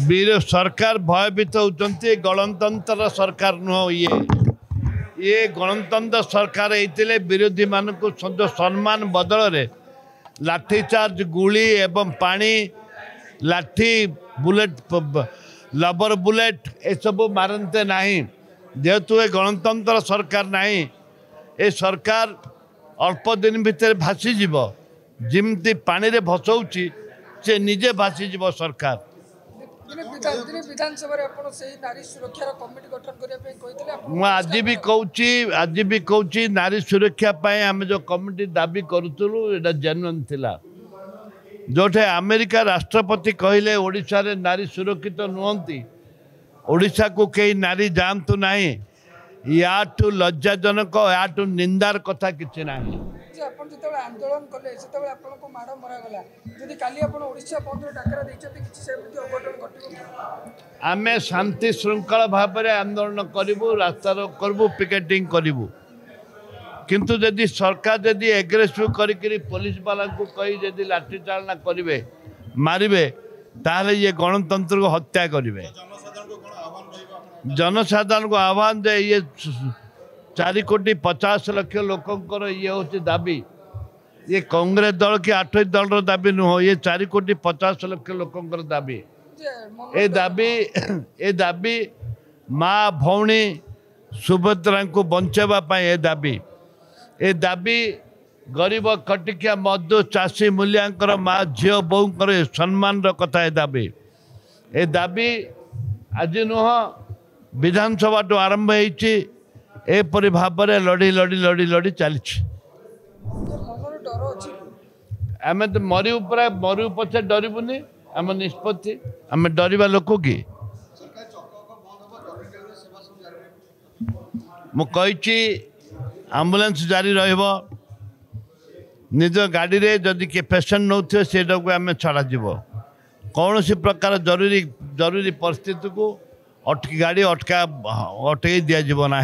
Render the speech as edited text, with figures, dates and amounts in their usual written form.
वीर सरकार भयभीत होती गणतंत्र सरकार नुह ये गणतंत्र सरकार होते विरोधी मान को सम्मान बदल रे लाठीचार्ज गुली एवं पानी लाठी बुलेट लबर बुलेट ये सब मारते नहीं जेहेतु ये गणतंत्र सरकार नहीं ये सरकार अल्प दिन भितर भासीज जमती पानी रे भसौची से निजे भासीज सरकार आज भी कहूँ नारी सुरक्षा आम जो कमिटी दाबी करूँ ये जेन्युइन थिला जोठे अमेरिका राष्ट्रपति कहले ओडिशा रे नारी सुरक्षित नुहंती ओडिशा को कई नारी जानतु नहीं याठू लज्जाजनक याठू निंदार कथा किसी ना आंदोलन कले माड़ मरागला जदि काली ओडिशा बंद डाकरा आम शांति श्रृंखला भाव में आंदोलन करूँ रास्ता करूँ पिकेटिंग करूँ किंतु जदि सरकार जदि एग्रेसिव करी पुलिस वाला को कही जदि लाठी चालना करेंगे मारे ताहले ये गणतंत्र को हत्या करेंगे जनसाधारण को आह्वान दे ये 4,50,00,000 लोकंकर ये हूँ दाबी ये कांग्रेस दल कि 8 दल दाबी नुह ये 4,50,00,000 लोकंकर दाबी ए दाबी माँ भौणी सुभद्रा को बचाइवाई ए दाबी गरीब कटिकिया मजदूर चाषी मूल्यांकर माँ झील बोकर सम्मान कथा ए दाबी आज नुह विधानसभा तो आरंभ होपरी भाव में लड़ी लड़ी लड़ी लड़ी चली आम तो मरु पचे डरबुनि आम निष्पत्ति आम डरवा लोक कि मुझे आम्बुलांस जारी निज गाड़ी रे जदि के पेसेंट नौ से आम छड़ा कौन सी प्रकार जरूरी परिस्थिति को गाड़ी अटका दिज्व ना।